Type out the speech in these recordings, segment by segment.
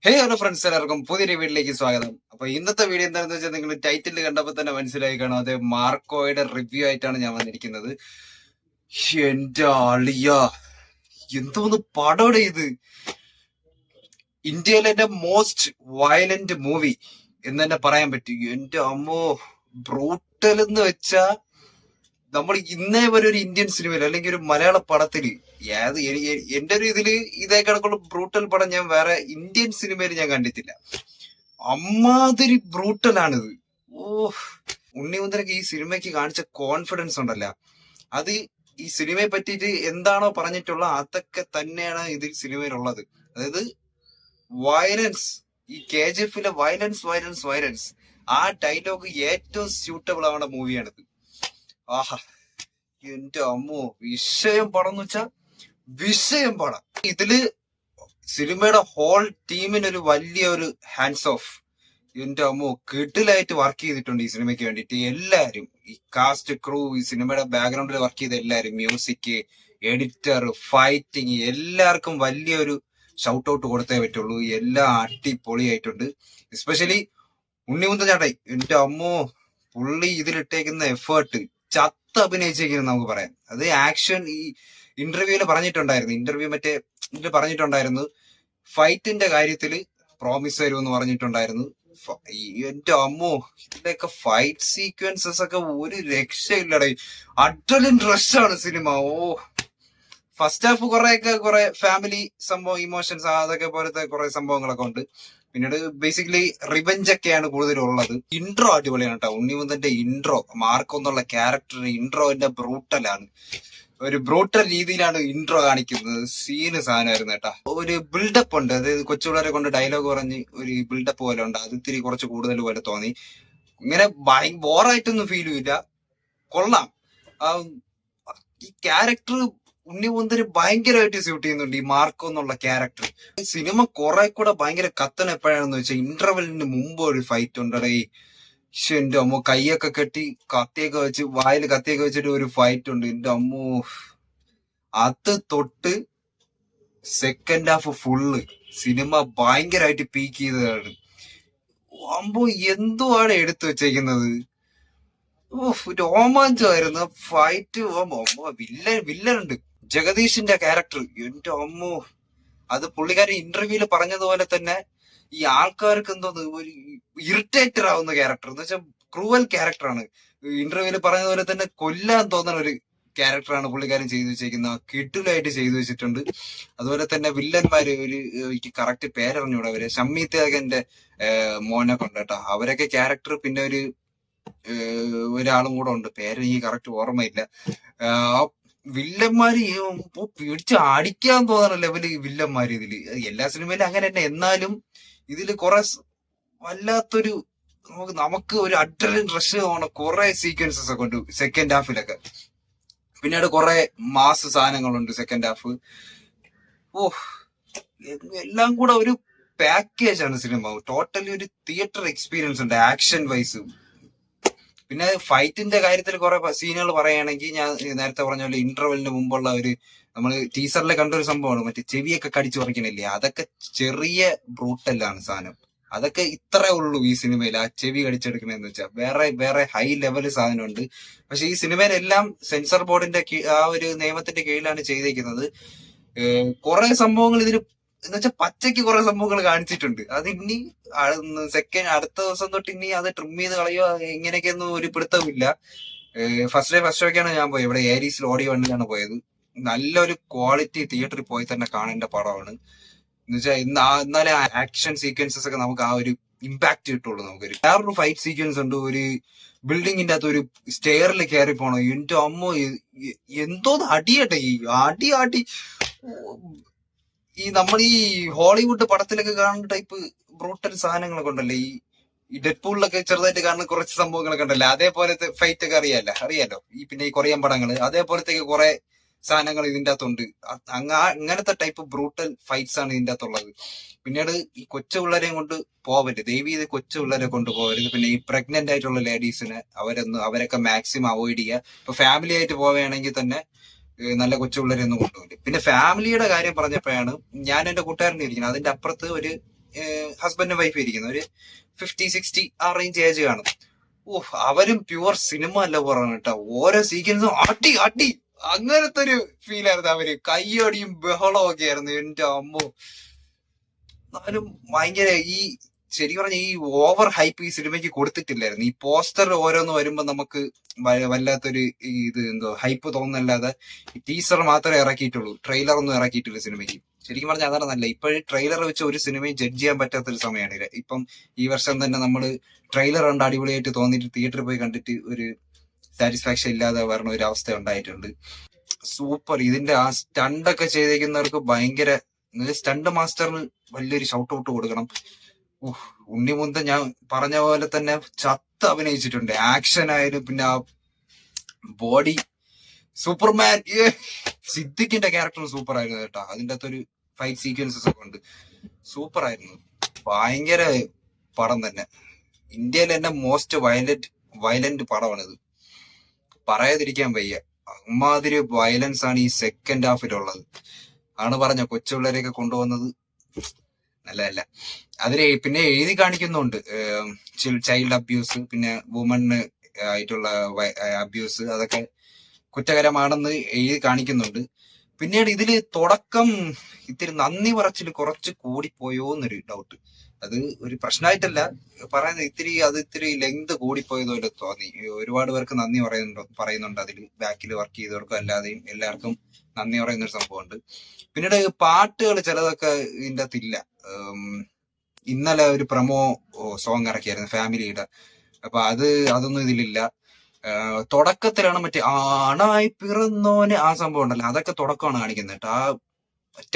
Hello friends, എല്ലാവർക്കും പുതിയൊരു വീഡിയോയിലേക്ക് സ്വാഗതം. അപ്പൊ ഇന്നത്തെ വീഡിയോ എന്താണെന്ന് വെച്ചാൽ നിങ്ങൾ ടൈറ്റിൽ കണ്ടപ്പോൾ തന്നെ മനസ്സിലായി കാണും. അത് മാർക്കോയുടെ റിവ്യൂ ആയിട്ടാണ് ഞാൻ വന്നിരിക്കുന്നത്. എന്റെ അളിയ, എന്തോന്ന് പടോടെ ഇത്! ഇന്ത്യയിലെ എന്റെ മോസ്റ്റ് വയലന്റ് മൂവി എന്ന് തന്നെ പറയാൻ പറ്റും. എന്റെ അമ്മോ, ബ്രൂട്ടൽ എന്ന് വെച്ചാ നമ്മൾ ഇന്നേ വരെ ഒരു ഇന്ത്യൻ സിനിമയിൽ അല്ലെങ്കിൽ ഒരു മലയാള പടത്തില് എന്റെ ഒരു ഇതില് ഇതേ കണക്കുള്ള ബ്രൂട്ടൽ പടം ഞാൻ വേറെ ഇന്ത്യൻ സിനിമയിൽ ഞാൻ കണ്ടിട്ടില്ല. അമ്മാതിരി ബ്രൂട്ടലാണിത്. ഓ, ഉണ്ണിമുന്തനക്ക് ഈ സിനിമയ്ക്ക് കാണിച്ച കോൺഫിഡൻസ് ഉണ്ടല്ലോ, അത് ഈ സിനിമയെ പറ്റിയിട്ട് എന്താണോ പറഞ്ഞിട്ടുള്ള അതൊക്കെ തന്നെയാണ് ഇതിൽ സിനിമയിലുള്ളത്. അതായത് വയലൻസ്, ഈ KGF-ലെ വയലൻസ് വയലൻസ് വയലൻസ്, ആ ഡയലോഗ് ഏറ്റവും സ്യൂട്ടബിൾ ആവുന്ന മൂവിയാണിത്. ആഹാ, എന്റെ അമ്മോ, വിഷയം പടം എന്ന് വെച്ചാ വിഷയം പടം. ഇതില് സിനിമയുടെ ഹോൾ ടീമിനൊരു വലിയൊരു ഹാൻഡ്സ് ഓഫ്. എന്റെ അമ്മോ, കിടിലായിട്ട് വർക്ക് ചെയ്തിട്ടുണ്ട് ഈ സിനിമയ്ക്ക് വേണ്ടിയിട്ട് എല്ലാരും. ഈ കാസ്റ്റ്, ക്രൂ, ഈ സിനിമയുടെ ബാക്ക്ഗ്രൗണ്ടിൽ വർക്ക് ചെയ്ത എല്ലാരും, മ്യൂസിക്, എഡിറ്റർ, ഫൈറ്റിങ്, എല്ലാവർക്കും വലിയൊരു ഷൗട്ട് ഔട്ട് കൊടുത്തേ പറ്റുള്ളൂ. എല്ലാം അടിപൊളിയായിട്ടുണ്ട്. എസ്പെഷ്യലി ഉണ്ണിമുന്തൻ ചേട്ടായി, എന്റെ അമ്മോ, പുള്ളി ഇതിലിട്ടേക്കുന്ന എഫേർട്ട് ചത്ത് അഭിനയിച്ചേക്കുന്നു നമുക്ക് പറയാം. അത് ആക്ഷൻ, ഈ ഇന്റർവ്യൂല് പറഞ്ഞിട്ടുണ്ടായിരുന്നു, ഇതിൽ പറഞ്ഞിട്ടുണ്ടായിരുന്നു ഫൈറ്റിന്റെ കാര്യത്തിൽ പ്രോമിസ് തരുമെന്ന് പറഞ്ഞിട്ടുണ്ടായിരുന്നു. എന്റെ അമ്മോ, ഇതിന്റെയൊക്കെ ഫൈറ്റ് സീക്വൻസസ് ഒക്കെ ഒരു രക്ഷയില്ലടേ. അഡ്രലിൻ റഷാണ് സിനിമ. ഓ, ഫസ്റ്റ് ഹാഫ് കുറെ ഫാമിലി സംഭവം, ഇമോഷൻസ്, അതൊക്കെ പോലത്തെ കുറെ സംഭവങ്ങളൊക്കെ ഉണ്ട്. പിന്നീട് ബേസിക്കലി റിവെഞ്ച് ഒക്കെയാണ് കൂടുതലുള്ളത്. ഇൻട്രോ അടിപൊളിയാണ് കേട്ടോ. ഉണ്ണിമുന്തന്റെ ഇൻട്രോ, മാർക്കോ എന്നുള്ള ക്യാരക്ടർ ഇൻട്രോന്റെ ബ്രൂട്ടലാണ്. ഒരു ബ്രൂട്ടൽ രീതിയിലാണ് ഇൻട്രോ കാണിക്കുന്നത്. സീന് സാധനമായിരുന്നു കേട്ടാ. ഒരു ബിൽഡപ്പ് ഉണ്ട്, അതായത് കൊച്ചുപിള്ളേരെ കൊണ്ട് ഡയലോഗ് പറഞ്ഞ് ഒരു ബിൽഡപ്പ് പോലെ ഉണ്ട്. അത് ഇത്തിരി കുറച്ച് കൂടുതൽ പോലെ തോന്നി. ഇങ്ങനെ ബോറായിട്ടൊന്നും ഫീൽ ചെയ്യില്ല, കൊള്ളാം. ഈ ക്യാരക്ടർ ഉണ്ണിമുന്തന് ഭയങ്കരമായിട്ട് സ്യൂട്ട് ചെയ്യുന്നുണ്ട്, ഈ മാർക്കോ എന്നുള്ള ക്യാരക്ടർ. സിനിമ കുറെ കൂടെ ഭയങ്കര കത്തൻ എപ്പോഴാണെന്ന് വെച്ചാൽ ഇന്റർവെല്ലിന് മുമ്പ് ഒരു ഫൈറ്റ് ഉണ്ടടേ. എന്റെ അമ്മോ, കൈയൊക്കെ കെട്ടി കത്തിയൊക്കെ വെച്ച്, വായിൽ കത്തിയൊക്കെ വെച്ചിട്ട് ഒരു ഫൈറ്റ് ഉണ്ട്. എന്റെ അമ്മോ, അത് തൊട്ട് സെക്കൻഡ് ഹാഫ് ഫുള്ള് സിനിമ ഭയങ്കരമായിട്ട് പീക്ക് ചെയ്തതാണ്. അമ്പോ, എന്തുവാണ് എടുത്തു വെച്ചേക്കുന്നത്! രോമാഞ്ചമായിരുന്നു ഫൈറ്റ്. വില്ലനുണ്ട്, ജഗദീഷിന്റെ ക്യാരക്ടർ. എന്റെ അമ്മോ, അത് പുള്ളിക്കാരൻ ഇന്റർവ്യൂല് പറഞ്ഞതുപോലെ തന്നെ ഈ ആൾക്കാർക്ക് എന്തോന്ന് ഒരു ഇറിറ്റേറ്റർ ആവുന്ന ക്യാരക്ടർ എന്ന് വെച്ചാൽ ക്രൂവൽ ക്യാരക്ടറാണ്. ഇന്റർവ്യൂല് പറഞ്ഞതുപോലെ തന്നെ കൊല്ലാൻ തോന്നുന്ന ഒരു ക്യാരക്ടറാണ് പുള്ളിക്കാരൻ ചെയ്തു വെച്ചേക്കുന്നത്. കിട്ടിലായിട്ട് ചെയ്തു വെച്ചിട്ടുണ്ട്. അതുപോലെ തന്നെ വില്ലന്മാര്, എനിക്ക് കറക്റ്റ് പേരറിഞ്ഞൂടെ, അവര് ഷമ്മി തേജന്റെ മോനെ കൊണ്ടേട്ടാ, അവരൊക്കെ ക്യാരക്ടർ. പിന്നെ ഒരാളും കൂടെ ഉണ്ട്, പേര് എനിക്ക് കറക്റ്റ് ഓർമ്മയില്ല. വില്ലന്മാര് പിടിച്ച് അടിക്കാൻ തോന്നുന്ന ലെവല് വില്ലന്മാര് ഇതില്. എല്ലാ സിനിമയിലും അങ്ങനെ തന്നെ, എന്നാലും ഇതില് കുറെ വല്ലാത്തൊരു നമുക്ക് ഒരു അഡ്രലിൻ റഷ് തോന്നുന്ന കുറെ സീക്വൻസസ് ഒക്കെ ഉണ്ട് സെക്കൻഡ് ഹാഫിലൊക്കെ. പിന്നീട് കുറെ മാസ് സാധനങ്ങളുണ്ട് സെക്കൻഡ് ഹാഫ്. ഓ, എല്ലാം കൂടെ ഒരു പാക്കേജ് ആണ് സിനിമ. ടോട്ടലി ഒരു തിയേറ്റർ എക്സ്പീരിയൻസ് ഉണ്ട് ആക്ഷൻ വൈസ്. പിന്നെ ഫൈറ്റിന്റെ കാര്യത്തിൽ കുറെ സീനുകൾ പറയുകയാണെങ്കിൽ, ഞാൻ നേരത്തെ പറഞ്ഞ പോലെ ഇന്റർവെല്ലിന് മുമ്പുള്ള നമ്മൾ ടീസറിലെ കണ്ട ഒരു സംഭവമാണ്, മറ്റേ ചെവിയൊക്കെ കടിച്ചു പറിക്കണില്ലേ, അതൊക്കെ ചെറിയ ബ്രൂട്ടലാണ് സാധനം. അതൊക്കെ ഇത്രേ ഉള്ളൂ ഈ സിനിമയിൽ. ആ ചെവി കടിച്ചെടുക്കണെന്ന് വെച്ചാൽ വേറെ ഹൈ ലെവൽ സാധനമുണ്ട്. പക്ഷെ ഈ സിനിമയിലെല്ലാം സെൻസർ ബോർഡിന്റെ ആ ഒരു നിയമത്തിന്റെ കീഴിലാണ് ചെയ്തേക്കുന്നത്. കുറെ സംഭവങ്ങൾ ഇതിന് എന്ന് വെച്ചാൽ പച്ചയ്ക്ക് കുറെ സംഭവങ്ങൾ കാണിച്ചിട്ടുണ്ട്. അത് ഇനി അടുത്ത ദിവസം തൊട്ട് ഇനി അത് ട്രിം ചെയ്ത് കളയോ എങ്ങനെയൊക്കെയൊന്നും ഒരു പിടുത്തമില്ല. ഫസ്റ്റ് ഷോക്കാണ് ഞാൻ പോയത്, ഇവിടെ ഏരീസിൽ ഓഡിയോ വണ്ടിയിലാണ് പോയത്. നല്ലൊരു ക്വാളിറ്റി തിയേറ്ററിൽ പോയി തന്നെ കാണേണ്ട പടമാണ്. എന്ന് വെച്ചാൽ എന്നാലേ ആക്ഷൻ സീക്വൻസസ് ഒക്കെ നമുക്ക് ആ ഒരു ഇമ്പാക്ട് കിട്ടുള്ളൂ. നമുക്കൊരു വേറൊരു ഫൈറ്റ് സീക്വൻസ് ഉണ്ട്, ഒരു ബിൽഡിങ്ങിന്റെ അകത്ത് ഒരു സ്റ്റെയറിൽ കയറി പോണം. എന്റെ അമ്മോ, എന്തോ അടിയട്ടെ, ഈ അടി ഈ നമ്മൾ ഈ ഹോളിവുഡ് പടത്തിലൊക്കെ കാണുന്ന ടൈപ്പ് ബ്രൂട്ടൽ സാധനങ്ങളൊക്കെ ഉണ്ടല്ലോ, ഈ ഡെഡ്പൂളിലൊക്കെ ചെറുതായിട്ട് കാണുന്ന കുറച്ച് സംഭവങ്ങളൊക്കെ ഉണ്ടല്ലോ, അതേപോലത്തെ ഫൈറ്റ് ഒക്കെ അറിയാലോ. പിന്നെ ഈ കൊറിയൻ പടങ്ങള്, അതേപോലത്തെ കുറെ സാധനങ്ങൾ ഇതിന്റെ അകത്തുണ്ട്. അങ്ങനത്തെ ടൈപ്പ് ബ്രൂട്ടൽ ഫൈറ്റ്സ് ആണ് ഇതിന്റെ അകത്തുള്ളത്. പിന്നീട് ഈ കൊച്ചു പിള്ളേരെയും കൊണ്ട് പോവരുത്, ദയവ് ചെയ്ത് കൊച്ചു പിള്ളേരെ കൊണ്ട് പോവരുത്. പിന്നെ ഈ പ്രഗ്നന്റ് ആയിട്ടുള്ള ലേഡീസിനെ അവരൊക്കെ മാക്സിമം അവോയ്ഡ് ചെയ്യുക. ഇപ്പൊ ഫാമിലി ആയിട്ട് പോവുകയാണെങ്കിൽ തന്നെ നല്ല കൊച്ചു പിള്ളേരെ ഒന്നും കൊണ്ടുപോയില്ല. പിന്നെ ഫാമിലിയുടെ കാര്യം പറഞ്ഞപ്പോഴാണ് ഞാൻ എന്റെ കൂട്ടുകാരനെ ഇരിക്കുന്നത്, അതിന്റെ അപ്പുറത്ത് ഒരു ഹസ്ബൻഡും വൈഫും ഇരിക്കുന്നത്, ഒരു 50-60 ആ റേഞ്ച് ഏജ് കാണും. ഓഹ്, അവരും പ്യുവർ സിനിമ അല്ല പറഞ്ഞു കേട്ടോ. ഓരോ സീക്വൻസും അടി അടി അങ്ങനത്തെ ഒരു ഫീൽ ആയിരുന്നു. അവര് കയ്യടിയും ബഹളവും ഒക്കെ ആയിരുന്നു. എന്റെ അമ്മോ, എന്നാലും ഭയങ്കര ശരിക്കും പറഞ്ഞ ഈ ഓവർ ഹൈപ്പ് ഈ സിനിമയ്ക്ക് കൊടുത്തിട്ടില്ലായിരുന്നു. ഈ പോസ്റ്റർ ഓരോന്ന് വരുമ്പോ നമുക്ക് വല്ലാത്തൊരു എന്തോ ഹൈപ്പ് തോന്നുന്നല്ലാതെ ടീസർ മാത്രമേ ഇറക്കിയിട്ടുള്ളൂ, ട്രെയിലർ ഒന്നും ഇറക്കിയിട്ടില്ല സിനിമയ്ക്ക്. ശരിക്കും പറഞ്ഞാൽ അതാണ് നല്ല. ഇപ്പോഴും ട്രെയിലർ വെച്ച് ഒരു സിനിമയും ജഡ്ജ് ചെയ്യാൻ പറ്റാത്തൊരു സമയമാണ്. ഇപ്പം ഈ വർഷം തന്നെ നമ്മൾ ട്രെയിലർ കണ്ട് അടിപൊളിയായിട്ട് തോന്നിയിട്ട് തിയേറ്ററിൽ പോയി കണ്ടിട്ട് ഒരു സാറ്റിസ്ഫാക്ഷൻ ഇല്ലാതെ വരണ ഒരു അവസ്ഥ ഉണ്ടായിട്ടുണ്ട്. സൂപ്പർ. ഇതിന്റെ ആ സ്റ്റണ്ടൊക്കെ ചെയ്തേക്കുന്നവർക്ക് ഭയങ്കര, സ്റ്റണ്ട് മാസ്റ്ററിന് വലിയൊരു ഷൗട്ട് ഔട്ട് കൊടുക്കണം. ഉണ്ണിമുന്തൻ ഞാൻ പറഞ്ഞ പോലെ തന്നെ ചത്ത് അഭിനയിച്ചിട്ടുണ്ട്. ആക്ഷൻ ആയാലും പിന്നെ ആ ബോഡി, സൂപ്പർമാൻ സിദ്ദിഖിന്റെ ക്യാരക്ടർ സൂപ്പർ ആയിരുന്നു കേട്ടോ. അതിന്റെ അകത്തൊരു ഫൈറ്റ് സീക്വൻസസ് ഒക്കെ ഉണ്ട്, സൂപ്പർ ആയിരുന്നു. ഭയങ്കര പടം തന്നെ. ഇന്ത്യയിലെ തന്നെ മോസ്റ്റ് വയലന്റ് പടമാണിത്, പറയാതിരിക്കാൻ വയ്യ. അമ്മാതിരി വയലൻസ് ആണ് ഈ സെക്കൻഡ് ഹാഫിലുള്ളത്. ആണ് പറഞ്ഞ കൊച്ചുപിള്ളേരെയൊക്കെ കൊണ്ടുവന്നത് നല്ലതല്ല. അതിൽ പിന്നെ എഴുതി കാണിക്കുന്നുണ്ട് ചൈൽഡ് അബ്യൂസ്, പിന്നെ വുമണ് ആയിട്ടുള്ള അബ്യൂസ്, അതൊക്കെ കുറ്റകരമാണെന്ന് എഴുതി കാണിക്കുന്നുണ്ട്. പിന്നീട് ഇതില് തുടക്കം ഇത്തിരി നന്ദി പറച്ചിൽ കുറച്ച് കൂടിപ്പോയോ എന്നൊരു ഡൗട്ട്. അത് ഒരു പ്രശ്നമായിട്ടല്ല പറയുന്നത്, ഇത്തിരി ലെങ്ത് കൂടിപ്പോയതുപോലെ തോന്നി. ഒരുപാട് പേർക്ക് നന്ദി പറയുന്നുണ്ട് അതിൽ, ബാക്കിൽ വർക്ക് ചെയ്തവർക്കും അല്ലാതെയും എല്ലാവർക്കും നന്ദി പറയുന്നൊരു സംഭവമുണ്ട്. പിന്നീട് പാട്ടുകൾ ചിലതൊക്കെ ഇതിൻ്റെ അകത്തില്ല. ഇന്നലെ ഒരു പ്രൊമോ സോങ് ഇറക്കിയായിരുന്നു ഫാമിലിയുടെ, അപ്പൊ അതൊന്നും ഇതിലില്ല. തുടക്കത്തിലാണ് മറ്റേ ആണായി പിറന്നോന് ആ സംഭവം ഉണ്ടല്ലോ, അതൊക്കെ തുടക്കമാണ് കാണിക്കുന്നത് കേട്ടോ. ആ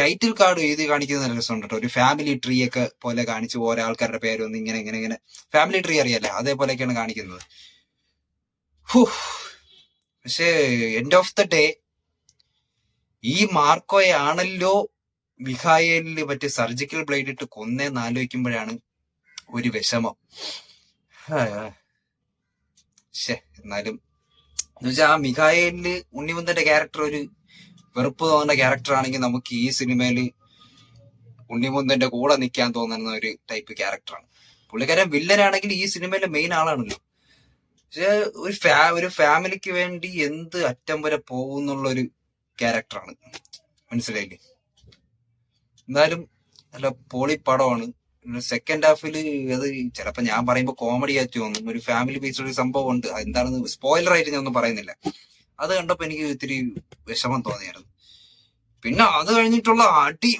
ടൈറ്റിൽ കാർഡ് എഴുതി കാണിക്കുന്ന രസമുണ്ട് കേട്ടോ. ഒരു ഫാമിലി ട്രീ ഒക്കെ പോലെ കാണിച്ച് ഓരോ ആൾക്കാരുടെ പേര് വന്ന് ഇങ്ങനെ ഫാമിലി ട്രീ അറിയാലേ, അതേപോലെയൊക്കെയാണ് കാണിക്കുന്നത്. പക്ഷേ എൻഡ് ഓഫ് ദ ഡേ ഈ മാർക്കോയാണല്ലോ മിഖായേലിന് മറ്റേ സർജിക്കൽ ബ്ലേഡ് ഇട്ട് കൊന്നേന്ന് ആലോചിക്കുമ്പോഴാണ് ഒരു വിഷമം. എന്നാലും എന്ന് വെച്ചാൽ ആ മിഖായേലിന് ഉണ്ണിമുന്തന്റെ ക്യാരക്ടർ ഒരു വെറുപ്പ് തോന്നുന്ന ക്യാരക്ടർ ആണെങ്കിൽ നമുക്ക് ഈ സിനിമയിൽ ഉണ്ണിമുന്തന്റെ കൂടെ നിൽക്കാൻ തോന്നുന്ന ഒരു ടൈപ്പ് ക്യാരക്ടറാണ്. പുള്ളിക്കാരൻ വില്ലനാണെങ്കിൽ ഈ സിനിമയിലെ മെയിൻ ആളാണല്ലോ. പക്ഷെ ഒരു ഫാമിലിക്ക് വേണ്ടി എന്ത് അറ്റം വരെ പോകുന്നുള്ള ഒരു ക്യാരക്ടറാണ്, മനസ്സിലായില്ലേ? എന്നാലും നല്ല പൊളി പടമാണ്. സെക്കൻഡ് ഹാഫിൽ അത് ചിലപ്പോ ഞാൻ പറയുമ്പോ കോമഡി ആയിട്ട് തോന്നും. ഒരു ഫാമിലി ബേസ്ഡ് ഒരു സംഭവം ഉണ്ട്, എന്താണെന്ന് സ്പോയിലർ ആയിട്ട് ഞാൻ ഒന്നും പറയുന്നില്ല. അത് കണ്ടപ്പോ എനിക്ക് ഇത്തിരി വിഷമം തോന്നിയായിരുന്നു. പിന്നെ അത് കഴിഞ്ഞിട്ടുള്ള അടി,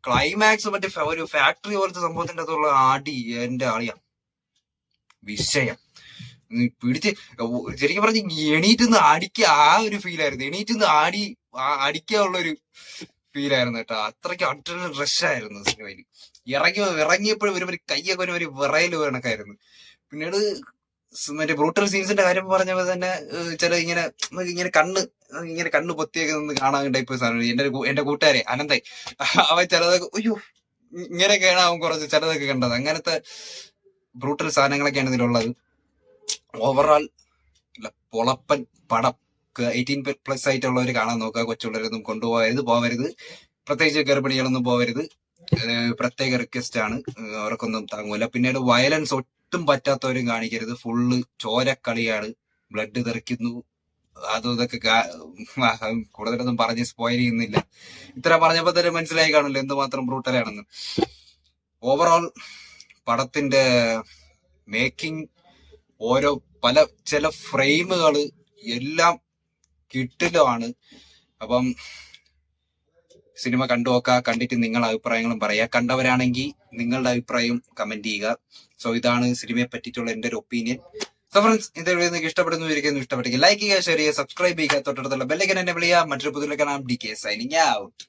ക്ലൈമാക്സ് മറ്റേ ഒരു ഫാക്ടറി പോലത്തെ സംഭവത്തിന്റെ അകത്തുള്ള അടി, എന്റെ ആളിയാ വിഷയം. പിടിച്ച് ശരിക്കും പറഞ്ഞ് എണീറ്റ് നിന്ന് അടിക്കുക, ആ ഒരു ഫീലായിരുന്നു. എണീറ്റ് നിന്ന് അടിക്കാനുള്ള ഒരു ഫീലായിരുന്നു കേട്ടോ. അത്രയ്ക്ക് അഡ്രിനൽ റഷായിരുന്നു സിനിമയിൽ. ഇറങ്ങിയപ്പോഴും ഒരു കയ്യൊക്കെ ഒരു വിറയൽ കണക്കായിരുന്നു. പിന്നീട് മറ്റേ ബ്രൂട്ടൽ സീൻസിന്റെ കാര്യം പറഞ്ഞപ്പോൾ തന്നെ ചില ഇങ്ങനെ കണ്ണ് പൊത്തിയൊക്കെ നിന്ന് കാണാൻ ടൈപ്പ് സാധനം. എന്റെ കൂട്ടുകാരെ അനന്തായി അവൻ ചിലതൊക്കെ ഇങ്ങനെയൊക്കെയാണ് അവൻ കുറച്ച് ചിലതൊക്കെ കണ്ടത്. അങ്ങനത്തെ ബ്രൂട്ടൽ സാധനങ്ങളൊക്കെയാണ് ഇതിലുള്ളത്. ഓവറോൾ പൊളപ്പൻ പടം. 18+ ആയിട്ടുള്ളവർ കാണാൻ നോക്കുക. കൊച്ചുള്ളവരൊന്നും പോവരുത്. പ്രത്യേകിച്ച് ഗർഭിണികളൊന്നും പോവരുത്. പ്രത്യേക റിക്വസ്റ്റ് ആണ്, അവർക്കൊന്നും താങ്ങൂല. പിന്നീട് വയലൻസ് ഒട്ടും പറ്റാത്തവരും കാണിക്കരുത്. ഫുള്ള് ചോരക്കളിയാണ്, ബ്ലഡ് തെറിക്കുന്നു, അതും ഇതൊക്കെ. കൂടുതലൊന്നും പറഞ്ഞ് സ്പോയിൽ ചെയ്യുന്നില്ല. ഇത്ര പറഞ്ഞപ്പോ തന്നെ മനസ്സിലായി കാണുമല്ലോ എന്തുമാത്രം ബ്രൂട്ടലാണെന്ന്. ഓവറോൾ പടത്തിന്റെ മേക്കിംഗ്, ചില ഫ്രെയിമുകൾ എല്ലാം കിട്ടിലുമാണ്. അപ്പം സിനിമ കണ്ടിട്ട് നിങ്ങളുടെ അഭിപ്രായങ്ങളും പറയാ. കണ്ടവരാണെങ്കിൽ നിങ്ങളുടെ അഭിപ്രായം കമന്റ് ചെയ്യുക. സോ ഇതാണ് സിനിമയെ പറ്റിയിട്ടുള്ള എന്റെ ഒരു ഒപ്പീനിയൻ. സോ ഫ്രണ്ട്സ്, ഇതൊരു നിങ്ങൾക്ക് ഇഷ്ടപ്പെടുന്നെങ്കിൽ ലൈക്ക് ചെയ്യുക, ഷെയർ ചെയ്യുക, സബ്സ്ക്രൈബ് ചെയ്യുക, തൊട്ടടുത്തുള്ള ബെല്ലൈക്കൻ എന്നെ വിളിക്കുക. മറ്റൊരു പുതിയ കാണാം. DK signing out.